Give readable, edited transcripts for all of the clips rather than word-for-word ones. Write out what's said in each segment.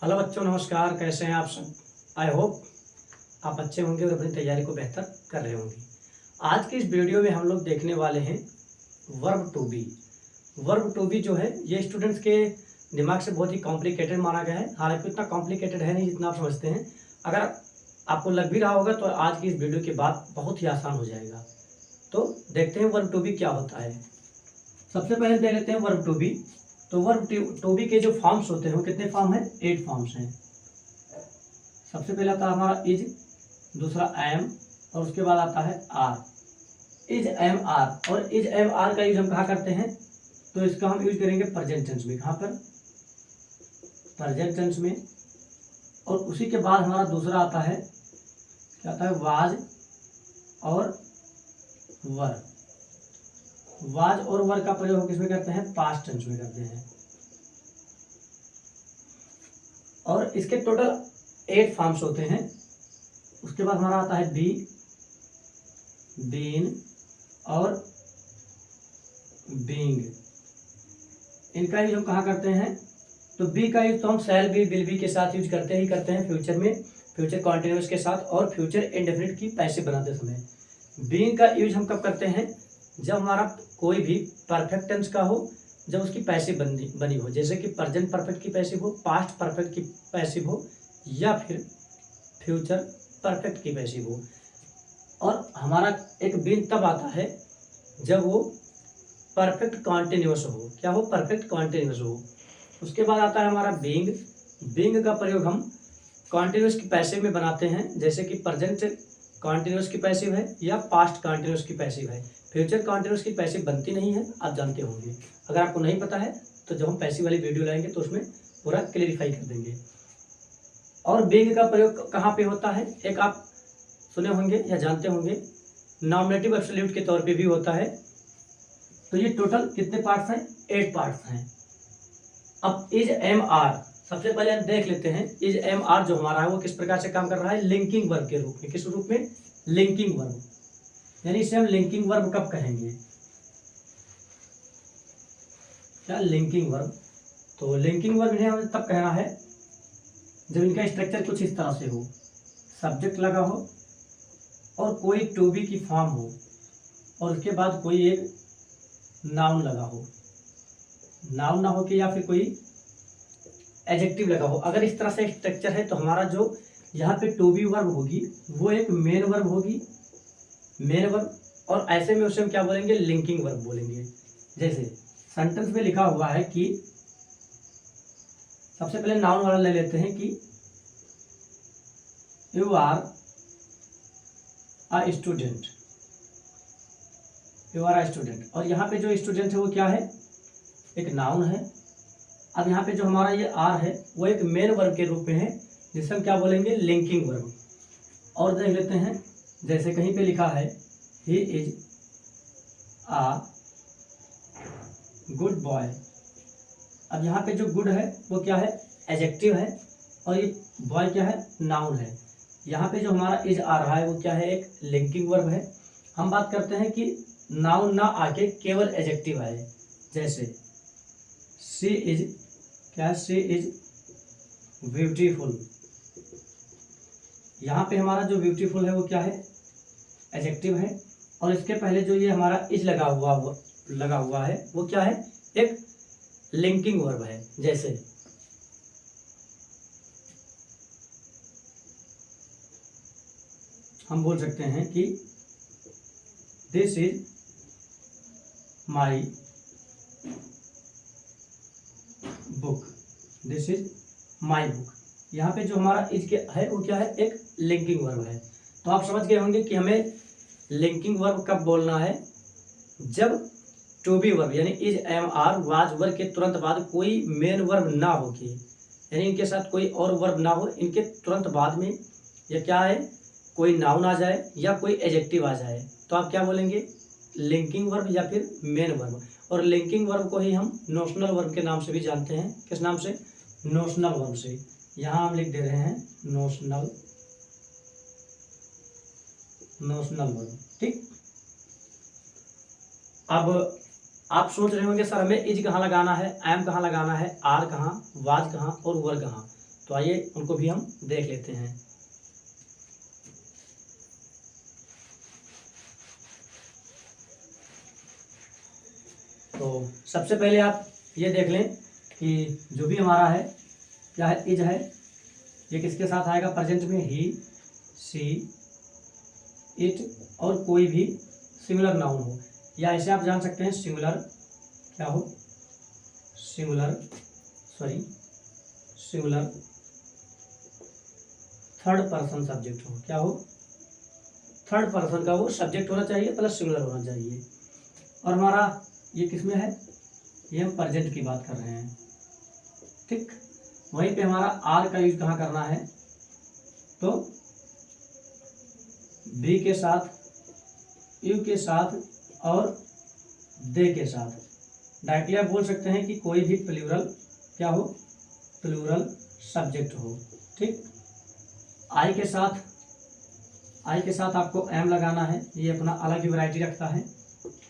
Hello बच्चों, नमस्कार। कैसे हैं आप सब? आई होप आप अच्छे होंगे और अपनी तैयारी को बेहतर कर रहे होंगे। आज की इस वीडियो में हम लोग देखने वाले हैं verb to be. Verb to be जो है ये स्टूडेंट्स के दिमाग से बहुत ही कॉम्प्लिकेटेड माना गया है। हालांकि उतना कॉम्प्लिकेटेड है नहीं जितना आप समझते हैं। अगर आपको लग भी रहा होगा तो आज की इस वीडियो के बाद बहुत ही आसान हो जाएगा। तो देखते हैं वर्ब टू बी क्या होता है। सबसे पहले देख लेते हैं वर्ब टू बी। तो वर्ब टू बी के जो फॉर्म्स होते हैं वो कितने फॉर्म हैं? 8 फॉर्म्स हैं। सबसे पहले आता है हमारा इज, दूसरा एम और उसके बाद आता है आर। इज एम आर, और इज एम आर का यूज हम कहाँ करते हैं? तो इसका हम यूज करेंगे प्रेजेंट टेंस में। कहाँ पर? प्रेजेंट टेंस में। और उसी के बाद हमारा दूसरा आता है, क्या आता है? वाज और वर। वाज और वर का प्रयोग हम किसमें करते हैं? पास्ट टेंस में करते हैं। और इसके टोटल 8 फॉर्म्स होते हैं। उसके बाद हमारा आता है बी, बीन और बीइंग। इनका यूज हम कहाँ करते हैं? तो बी का यूज तो हम शैल बी, विल बी के साथ यूज करते ही करते हैं फ्यूचर में, फ्यूचर कॉन्टिन्यूअस के साथ और फ्यूचर इंडेफिनिट की पैसिव बनाते समय। बीइंग का यूज हम कब करते हैं? जब हमारा कोई भी परफेक्ट टेंस का हो, जब उसकी पैसिव बनी हो, जैसे कि प्रेजेंट परफेक्ट की पैसिव हो, पास्ट परफेक्ट की पैसिव हो, या फिर फ्यूचर परफेक्ट की पैसिव हो। और हमारा एक बीइंग तब आता है जब वो परफेक्ट कॉन्टिन्यूअस हो। क्या हो? परफेक्ट कॉन्टिन्यूअस हो। उसके बाद आता है हमारा बीइंग। बीइंग का प्रयोग हम कॉन्टिन्यूअस की पैसिव में बनाते हैं, जैसे कि प्रेजेंट कॉन्टिन्यूअस की पैसिव है या पास्ट कॉन्टिन्यूअस की पैसिव है। फ्यूचर कॉन्टिन्यूअस की पैसिव बनती नहीं है, आप जानते होंगे। अगर आपको नहीं पता है तो जब हम पैसिव वाली वीडियो लाएंगे तो उसमें पूरा क्लेरिफाई कर देंगे। और बीइंग का प्रयोग कहाँ पे होता है? एक आप सुने होंगे या जानते होंगे, नॉमिनेटिव एब्सोल्यूट के तौर पे भी होता है। तो ये टोटल कितने पार्ट्स हैं? 8 पार्ट्स हैं। अब इज एम आर, सबसे पहले हम देख लेते हैं इज एम आर जो हमारा है वो किस प्रकार से काम कर रहा है? लिंकिंग वर्ब के रूप में। किस रूप में? Linking verb. यानी इसे हम लिंकिंग वर्ब कब कहेंगे? क्या? Linking verb. तो लिंकिंग वर्ब इन्हें हमें तब कहना है जब इनका स्ट्रक्चर कुछ इस तरह से हो, सब्जेक्ट लगा हो और कोई टू बी की फॉर्म हो और उसके बाद कोई एक नाउन लगा हो, नाउन ना हो कि या फिर कोई एडजेक्टिव लगा हो। अगर इस तरह से स्ट्रक्चर है तो हमारा जो यहाँ पे टू बी वर्ब होगी वो एक मेन वर्ब होगी, मेन वर्ब। और ऐसे में उसे हम क्या बोलेंगे? लिंकिंग वर्ब बोलेंगे। जैसे सेंटेंस में लिखा हुआ है कि, सबसे पहले नाउन वाला ले लेते हैं कि you are a student, you are a student. और यहाँ पे जो स्टूडेंट है वो क्या है? एक नाउन है। अब यहाँ पे जो हमारा ये आर है वो एक मेन वर्ब के रूप में है, जिसे हम क्या बोलेंगे? Linking verb. और देख लेते हैं, जैसे कहीं पे लिखा है he is a good boy. अब यहाँ पे जो गुड है वो क्या है? एडजेक्टिव है। और ये बॉय क्या है? नाउन है। यहाँ पे जो हमारा इज आ रहा है वो क्या है? एक लिंकिंग वर्ब है। हम बात करते हैं कि नाउन ना आके केवल एडजेक्टिव आए। जैसे शी इज, क्या है? She is beautiful. यहाँ पे हमारा जो ब्यूटीफुल है वो क्या है? एडजेक्टिव है। और इसके पहले जो ये हमारा इज लगा हुआ है वो क्या है? एक लिंकिंग वर्ब है। जैसे हम बोल सकते हैं कि this is my book, this is my book. यहाँ पे जो हमारा इज के है वो क्या है? एक लिंकिंग वर्ब है। तो आप समझ गए होंगे कि हमें लिंकिंग वर्ब कब बोलना है? जब टू बी वर्ब यानी is am are was verb के तुरंत बाद कोई मेन वर्ब ना हो के, यानी इनके साथ कोई और वर्ब ना हो, इनके तुरंत बाद में या क्या है? कोई नाउन आ जाए या कोई एडजेक्टिव आ जाए, तो आप क्या बोलेंगे? लिंकिंग वर्ब या फिर मेन वर्ब। और लिंकिंग वर्ब को ही हम नोशनल वर्ब के नाम से भी जानते हैं। किस नाम से? नोशनल वर्ब से। यहाँ हम लिख दे रहे हैं नोशनल, नोशनल वर्ब। ठीक। अब आप सोच रहे होंगे सर हमें इज कहाँ लगाना है, एम कहाँ लगाना है, आर कहाँ, वाज कहाँ और वर कहाँ? तो आइए उनको भी हम देख लेते हैं। तो सबसे पहले आप ये देख लें कि जो भी हमारा है क्या है, इज है, ये किसके साथ आएगा प्रेजेंट में, ही, सी, इट और कोई भी सिंगुलर नाउन हो, या ऐसे आप जान सकते हैं सिंगुलर क्या हो, सिंगुलर थर्ड पर्सन सब्जेक्ट हो, क्या हो, थर्ड पर्सन का वो सब्जेक्ट होना चाहिए प्लस सिंगुलर होना चाहिए। और हमारा ये किसमें है, ये हम प्रेजेंट की बात कर रहे हैं, ठीक। वहीं पे हमारा आर का यूज कहाँ करना है, तो बी के साथ, यू के साथ और दे के साथ। डायरेक्टली आप बोल सकते हैं कि कोई भी प्लूरल क्या हो, प्लूरल सब्जेक्ट हो, ठीक। आई के साथ आपको एम लगाना है, ये अपना अलग ही वैरायटी रखता है,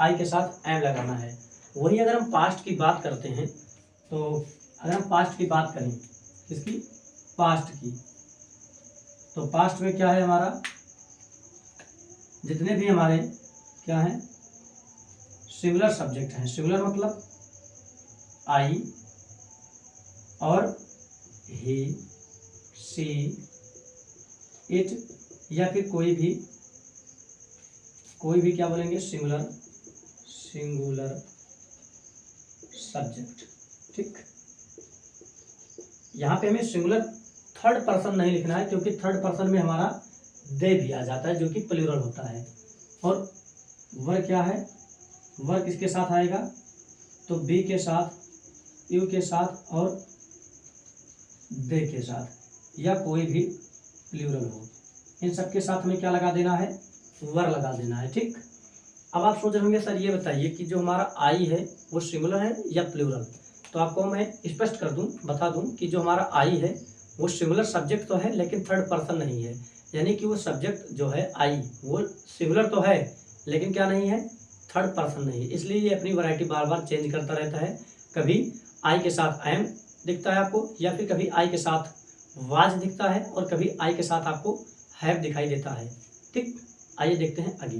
आई के साथ एम लगाना है। वही अगर हम पास्ट की बात करते हैं, तो अगर हम पास्ट की बात करें, किसकी, पास्ट की, तो पास्ट में क्या है हमारा, जितने भी हमारे क्या हैं सिंगुलर सब्जेक्ट हैं, सिंगुलर मतलब आई और ही, सी, इट या फिर कोई भी क्या बोलेंगे, सिंगुलर सब्जेक्ट, ठीक। यहाँ पे हमें सिंगुलर थर्ड पर्सन नहीं लिखना है, क्योंकि थर्ड पर्सन में हमारा दे भी आ जाता है जो कि प्लूरल होता है। और वर्ब क्या है, वर्ब किसके साथ आएगा, तो बी के साथ, यू के साथ और दे के साथ, या कोई भी प्लूरल हो, इन सब के साथ हमें क्या लगा देना है, वर लगा देना है, ठीक। अब आप सोच रहे होंगे सर ये बताइए कि जो हमारा आई है वो सिंगुलर है या प्लूरल, तो आपको मैं स्पष्ट कर दूं, बता दूं कि जो हमारा आई है वो सिंगुलर सब्जेक्ट तो है लेकिन थर्ड पर्सन नहीं है, यानी कि वो सब्जेक्ट जो है आई वो सिंगुलर तो है लेकिन क्या नहीं है, थर्ड पर्सन नहीं है। इसलिए ये अपनी वैरायटी बार बार चेंज करता रहता है, कभी आई के साथ एम दिखता है आपको, या फिर कभी आई के साथ वाज दिखता है, और कभी आई के साथ आपको हैव दिखाई देता है, ठीक। आइए देखते हैं आगे।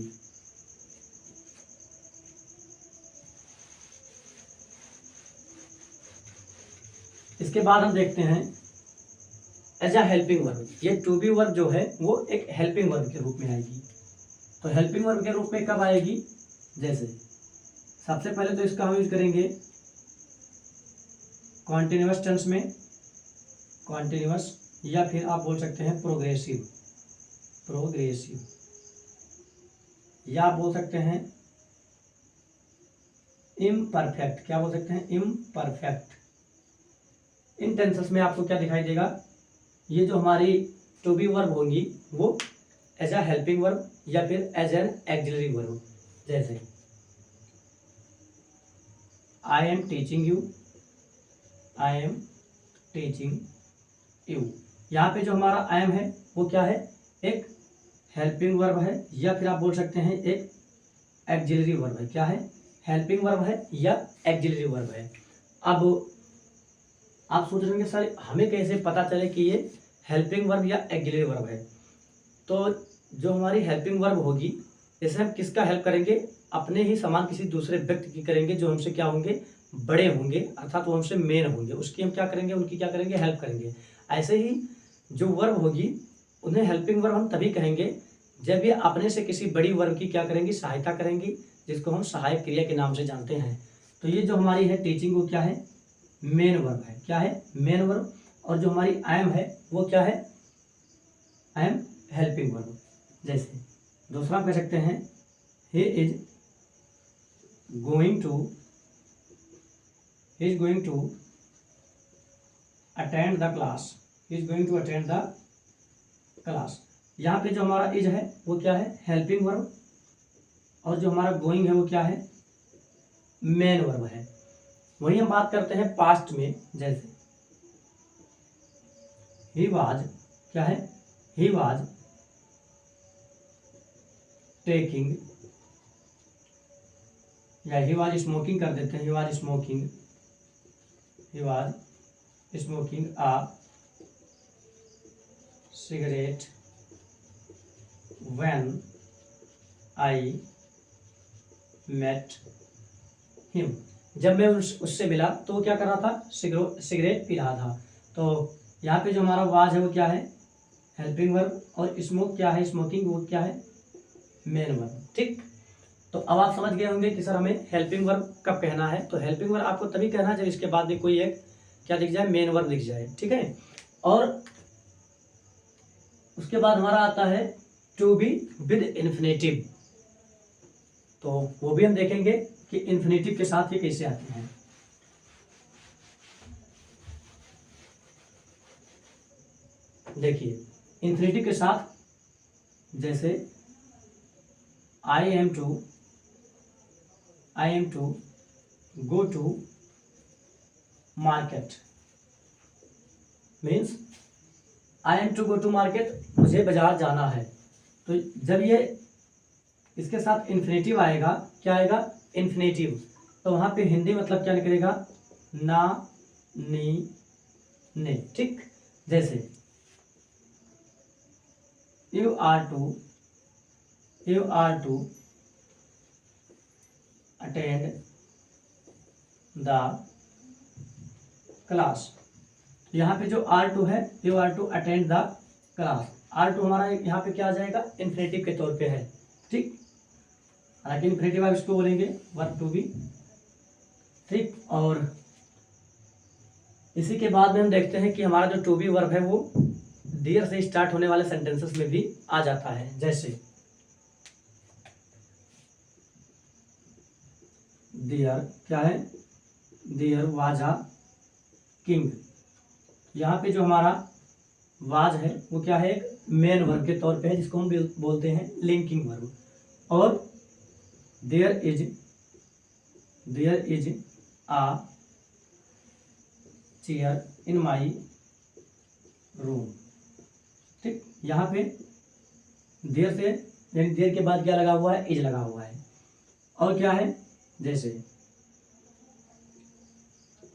इसके बाद हम देखते हैं एज अ हेल्पिंग वर्ब। ये टू बी वर्ब जो है वो एक हेल्पिंग वर्ब के रूप में आएगी। तो हेल्पिंग वर्ब के रूप में कब आएगी, जैसे सबसे पहले तो इसका हम यूज करेंगे कॉन्टिन्यूअस टेंस में, कॉन्टिन्यूअस, या फिर आप बोल सकते हैं प्रोग्रेसिव, या आप बोल सकते हैं इम्परफेक्ट, क्या बोल सकते हैं, इम्परफेक्ट। इन टेंसेस में आपको क्या दिखाई देगा, ये जो हमारी टू बी वर्ब होंगी वो एज अ हेल्पिंग वर्ब या फिर एज एन एक्सिलरी वर्ब। जैसे I am teaching you, I am teaching you, यहाँ पे जो हमारा आई एम है वो क्या है, एक हेल्पिंग वर्ब है, या फिर आप बोल सकते हैं एक एक्सिलरी वर्ब है। क्या है, हेल्पिंग वर्ब है या एक्सिलरी वर्ब है। अब आप सोच रहे होंगे सर हमें कैसे पता चले कि ये हेल्पिंग वर्ब या एक्सिलरी वर्ब है। तो जो हमारी हेल्पिंग वर्ब होगी, जैसे हम किसका हेल्प करेंगे, अपने ही समान किसी दूसरे व्यक्ति की करेंगे जो हमसे क्या होंगे, बड़े होंगे, अर्थात वो हमसे मेन होंगे, उसकी हम क्या करेंगे, उनकी क्या करेंगे, हेल्प करेंगे। ऐसे ही जो वर्ब होगी उन्हें हेल्पिंग वर्ब हम तभी कहेंगे जब ये अपने से किसी बड़ी वर्ब की क्या करेंगी, सहायता करेंगी, जिसको हम सहायक क्रिया के नाम से जानते हैं। तो ये जो हमारी है टीचिंग वो क्या है, मेन वर्ब है। क्या है, मेन वर्ब। और जो हमारी आई एम है वो क्या है, आई एम हेल्पिंग वर्ब। जैसे दूसरा कह सकते हैं he is going to attend the class, he is going to attend the class. यहाँ पे जो हमारा इज है वो क्या है, हेल्पिंग वर्ब, और जो हमारा गोइंग है वो क्या है, मेन वर्ब है। वही हम बात करते हैं पास्ट में, जैसे ही वाज, क्या है, ही वाज टेकिंग, या ही वाज स्मोकिंग कर देते हैं, he was smoking, he was smoking a cigarette when I met him. जब मैं उससे मिला तो वो क्या कर रहा था, सिगरेट पी रहा था। तो यहाँ पे जो हमारा वाज है वो क्या है, हेल्पिंग वर्ब, और स्मोक क्या है, स्मोकिंग, वो क्या है, मेन वर्ब। ठीक, तो अब आप समझ गए होंगे कि सर हमें हेल्पिंग वर्ब कब कहना है। तो हेल्पिंग वर्ब आपको तभी कहना है जब इसके बाद में कोई एक क्या दिख जाए, मेन वर्ब दिख जाए। ठीक है, और उसके बाद हमारा आता है टू बी विद इन्फिनेटिव। तो वो भी हम देखेंगे कि इन्फिनेटिव के साथ ये कैसे आते हैं। देखिए इन्फिनेटिव के साथ जैसे I am to go to market, means I am to go to market, मुझे बाजार जाना है। तो जब ये इसके साथ इन्फिनेटिव आएगा, क्या आएगा, इन्फिनेटिव, तो वहां पे हिंदी मतलब क्या निकलेगा, ना, नी, ने। ठीक, जैसे you are to attend the class. यहाँ पे जो आर टू है, you are to attend the class, are to हमारा यहाँ पे क्या आ जाएगा, इन्फिनेटिव के तौर पे है। ठीक, हालांकि इन्फिनेटिव आप इसको बोलेंगे वर्ब टू बी। ठीक, और इसी के बाद में हम देखते हैं कि हमारा जो टू बी वर्ब है वो डियर से स्टार्ट होने वाले सेंटेंसेस में भी आ जाता है। जैसे डियर क्या है, डियर वाज अ किंग। यहाँ पे जो हमारा वाज है वो क्या है, एक मेन वर्ब के तौर पे है, जिसको हम बोलते हैं लिंकिंग वर्ब। और there is a chair in my room. ठीक, यहाँ पे देयर से यानी देयर के बाद क्या लगा हुआ है, इज लगा हुआ है। और क्या है, जैसे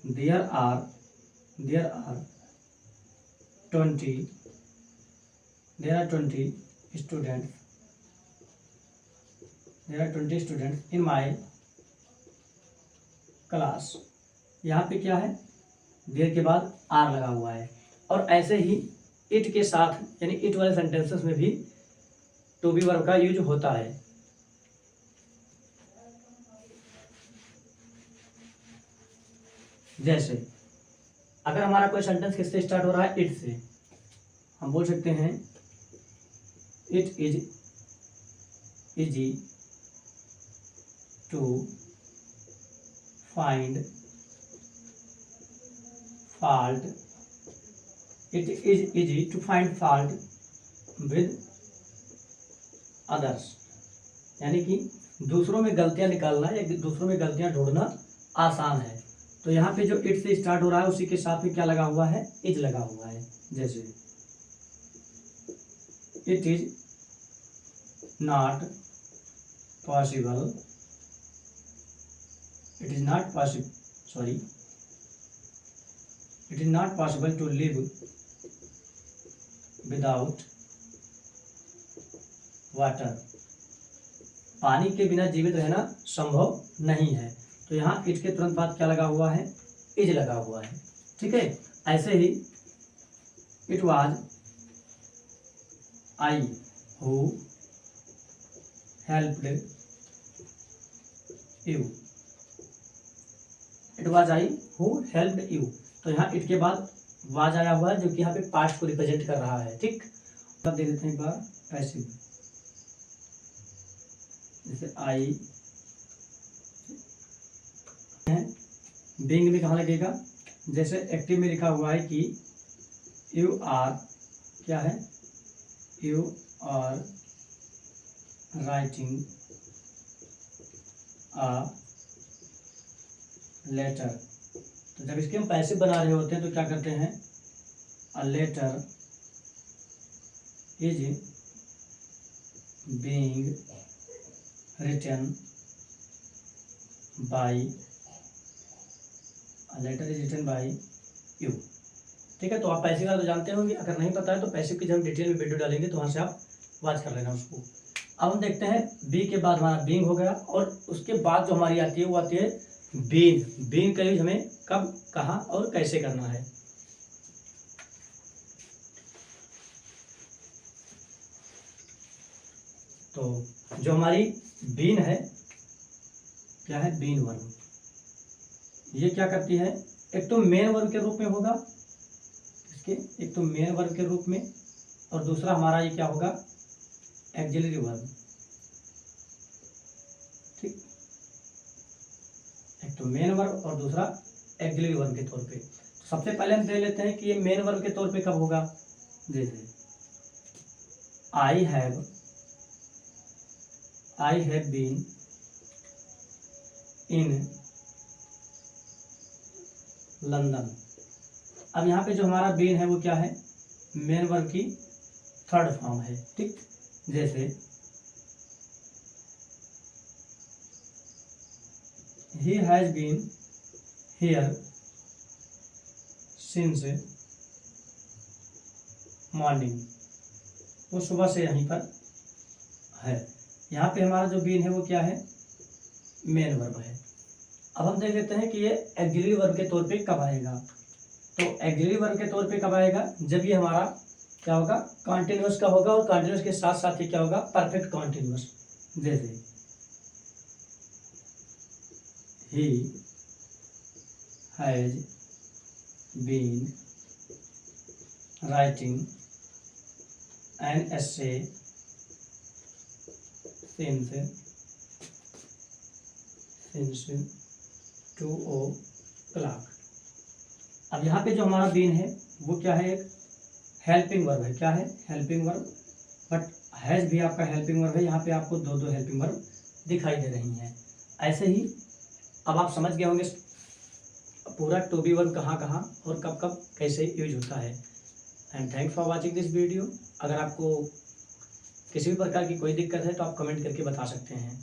there are 20 students in my class. यहाँ पे क्या है, देयर के बाद आर लगा हुआ है। और ऐसे ही इट के साथ यानी इट वाले सेंटेंसेस में भी टू बी वर्ब का यूज होता है। जैसे अगर हमारा कोई सेंटेंस किससे स्टार्ट हो रहा है, इट से, हम बोल सकते हैं it is easy to find fault, it is easy to find fault with others। यानी कि दूसरों में गलतियां निकालना या दूसरों में गलतियां ढूंढना आसान है। तो यहाँ पे जो इट से स्टार्ट हो रहा है उसी के साथ में क्या लगा हुआ है, इज लगा हुआ है। जैसे it is not possible to live without water। पानी के बिना जीवित रहना संभव नहीं है। तो यहाँ इट के तुरंत बाद क्या लगा हुआ है, इज लगा हुआ है। ठीक है, ऐसे ही it was I who helped you. It was I who helped you. तो यहाँ इट के बाद वाज आया हुआ है जो कि यहाँ पे पास्ट को रिप्रेजेंट कर रहा है। ठीक, अब देख लेते हैं एक बार पैसिव। जैसे आई है, बीइंग में कहाँ लगेगा, जैसे एक्टिव में लिखा हुआ है कि यू आर क्या है, you are writing a letter. तो जब इसके हम पैसिव बना रहे होते हैं तो क्या करते हैं, a letter is being written by, a letter is written by you. ठीक है, तो आप पैसिव का तो जानते होंगे, अगर नहीं पता है तो पैसिव की जब हम डिटेल में वीडियो डालेंगे तो वहाँ से आप वॉच कर लेना उसको। अब हम देखते हैं बी के बाद हमारा बीइंग हो गया, और उसके बाद जो हमारी आती है वो आती है बीन। बीन का यूज हमें कब, कहाँ और कैसे करना है। तो जो हमारी बीन है, क्या है, बीन वर्ब, ये क्या करती है, एक तो मेन वर्ब के रूप में होगा इसके, एक तो मेन वर्ब के रूप में, और दूसरा हमारा ये क्या होगा, एक्सिलरी वर्ब। ठीक, एक तो मेन वर्ब और दूसरा एक्सिलरी वर्ब के तौर पे। तो सबसे पहले हम देख लेते हैं कि ये मेन वर्ब के तौर पे कब होगा। जैसे I have been in London. अब यहाँ पे जो हमारा बीन है वो क्या है, मेन वर्ब की थर्ड फॉर्म है। ठीक, जैसे he has been here since morning, वो सुबह से यहीं पर है। यहाँ पे हमारा जो बीन है वो क्या है, मेन वर्ब है। अब हम देख लेते हैं कि ये एक्सिलरी वर्ब के तौर पे कब आएगा। तो एक्सिलरी वर्ब के तौर पे कब आएगा, जब ये हमारा क्या होगा, कॉन्टिन्यूअस का होगा, और कॉन्टिन्यूअस के साथ साथ ही क्या होगा, परफेक्ट कॉन्टिन्यूअस। जैसे he has been writing an essay since 2 o'clock। अब यहाँ पे जो हमारा बीन है वो क्या है, एक हेल्पिंग वर्ब है। क्या है, हेल्पिंग वर्ब, बट हैज भी आपका हेल्पिंग वर्ब है। यहाँ पे आपको दो दो हेल्पिंग वर्ब दिखाई दे रही हैं। ऐसे ही अब आप समझ गए होंगे पूरा टू बी वर्ब कहाँ कहाँ और कब कब कैसे यूज होता है। And thanks for watching this video. अगर आपको किसी भी प्रकार की कोई दिक्कत है तो आप कमेंट करके बता सकते हैं।